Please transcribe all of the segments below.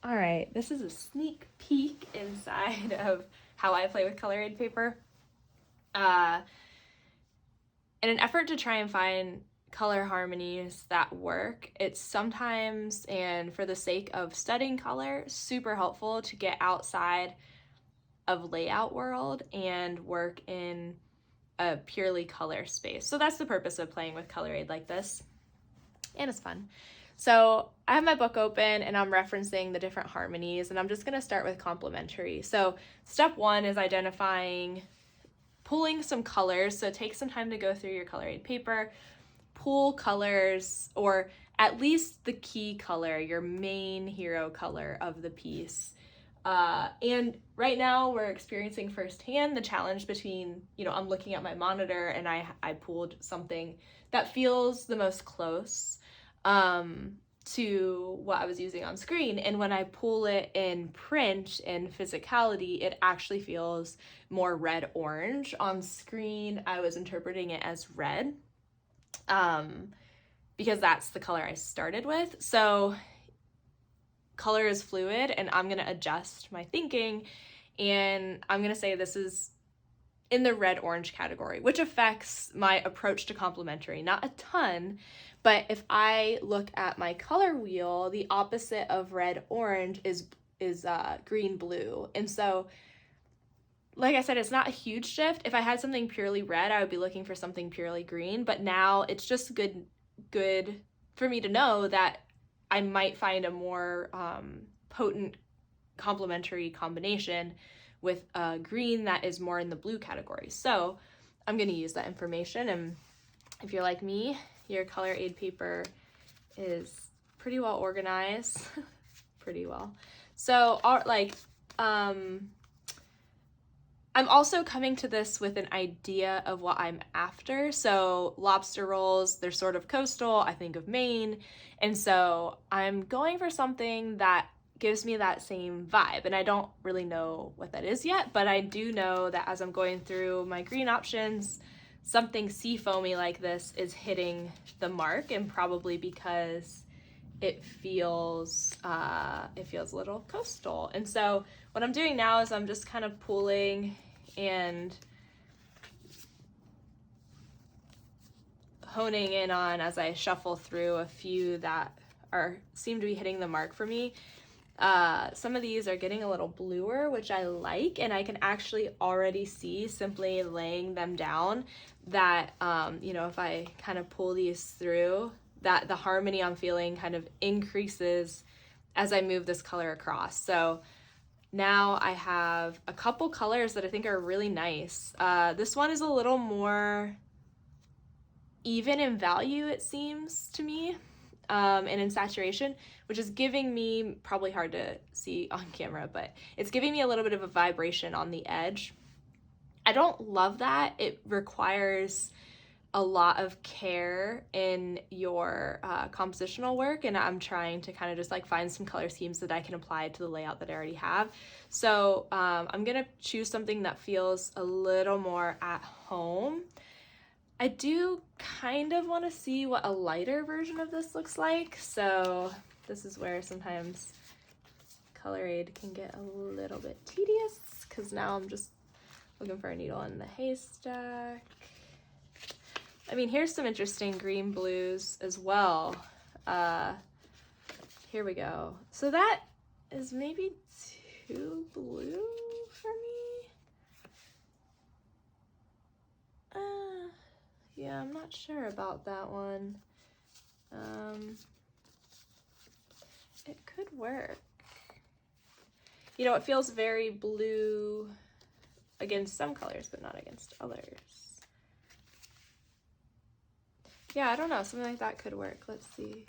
All right, this is a sneak peek inside of how I play with color aid paper. In an effort to try and find color harmonies that work, it's sometimes, and for the sake of studying color, super helpful to get outside of layout world and work in a purely color space. So that's the purpose of playing with color aid like this, and it's fun. So I have my book open and I'm referencing the different harmonies, and I'm just going to start with complementary. So step one is identifying, pulling some colors. So take some time to go through your color aid paper, pull colors, or at least the key color, your main hero color of the piece. And right now we're experiencing firsthand the challenge between, I'm looking at my monitor and I pulled something that feels the most close to what I was using on screen. And when I pull it in print and physicality, it actually feels more red-orange. On screen, I was interpreting it as red because that's the color I started with. So color is fluid, and I'm going to adjust my thinking, and I'm going to say this is in the red-orange category, which affects my approach to complementary. Not a ton, but if I look at my color wheel, the opposite of red-orange is green-blue. And so, like I said, it's not a huge shift. If I had something purely red, I would be looking for something purely green, but now it's just good for me to know that I might find a more potent complementary combination with a green that is more in the blue category. So I'm going to use that information. And if you're like me, your color aid paper is pretty well organized. Pretty well. So I'm also coming to this with an idea of what I'm after. So lobster rolls, they're sort of coastal. I think of Maine. And so I'm going for something that gives me that same vibe. And I don't really know what that is yet, but I do know that as I'm going through my green options, something sea foamy like this is hitting the mark, and probably because it feels a little coastal. And so what I'm doing now is I'm just kind of pulling and honing in on, as I shuffle through a few that seem to be hitting the mark for me. Some of these are getting a little bluer, which I like, and I can actually already see, simply laying them down, that if I kind of pull these through, that the harmony I'm feeling kind of increases as I move this color across. So now I have a couple colors that I think are really nice. This one is a little more even in value, it seems to me, and in saturation, which is giving me, probably hard to see on camera, but it's giving me a little bit of a vibration on the edge. I don't love that. It requires a lot of care in your compositional work, and I'm trying to kind of just find some color schemes that I can apply to the layout that I already have. So I'm gonna choose something that feels a little more at home. I do kind of want to see what a lighter version of this looks like, so this is where sometimes color aid can get a little bit tedious, because now I'm just looking for a needle in the haystack. I mean, here's some interesting green blues as well. Here we go. So that is maybe too blue for me. Yeah, I'm not sure about that one. It could work. It feels very blue against some colors, but not against others. Yeah, I don't know, something like that could work. Let's see.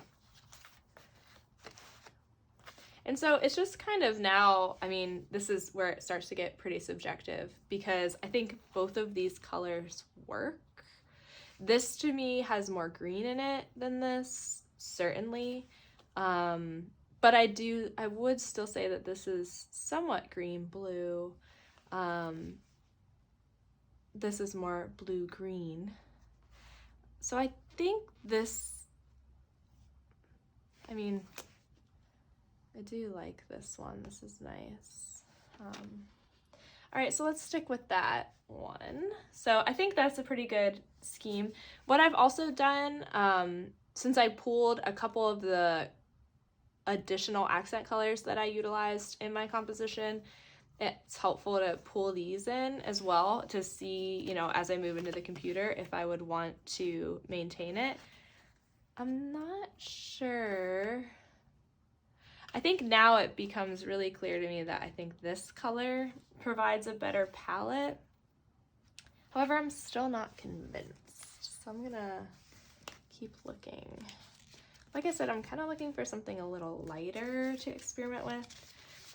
And so it's just kind of now, I mean, this is where it starts to get pretty subjective, because I think both of these colors work. This to me has more green in it than this, certainly. But I would still say that this is somewhat green-blue. This is more blue-green. So I think this, I mean, I do like this one. This is nice. All right, so let's stick with that one. So I think that's a pretty good scheme. What I've also done, since I pulled a couple of the additional accent colors that I utilized in my composition, it's helpful to pull these in as well to see, you know, as I move into the computer, if I would want to maintain it. I'm not sure. I think now it becomes really clear to me that I think this color provides a better palette. However, I'm still not convinced, so I'm gonna keep looking. Like I said, I'm kind of looking for something a little lighter to experiment with.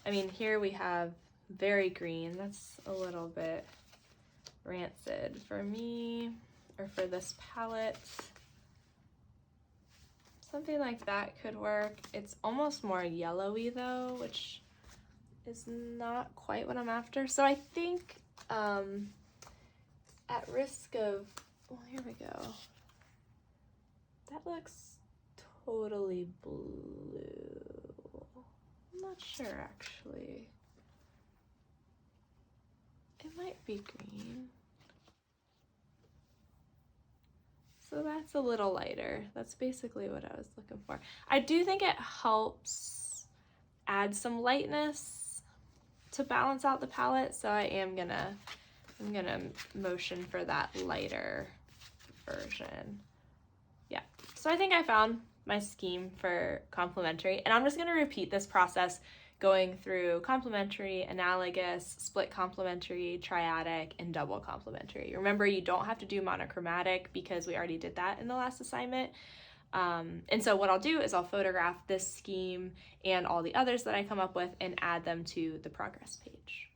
I mean, here we have very green. That's a little bit rancid for me, or for this palette. Something like that could work. It's almost more yellowy though, which is not quite what I'm after. So I think at risk of, well, here we go. That looks totally blue. I'm not sure actually. It might be green. So that's a little lighter. That's basically what I was looking for. I do think it helps add some lightness to balance out the palette, so I'm gonna motion for that lighter version. Yeah, so I think I found my scheme for complementary, and I'm just gonna repeat this process going through complementary, analogous, split complementary, triadic, and double complementary. Remember, you don't have to do monochromatic because we already did that in the last assignment. And so what I'll do is I'll photograph this scheme and all the others that I come up with and add them to the progress page.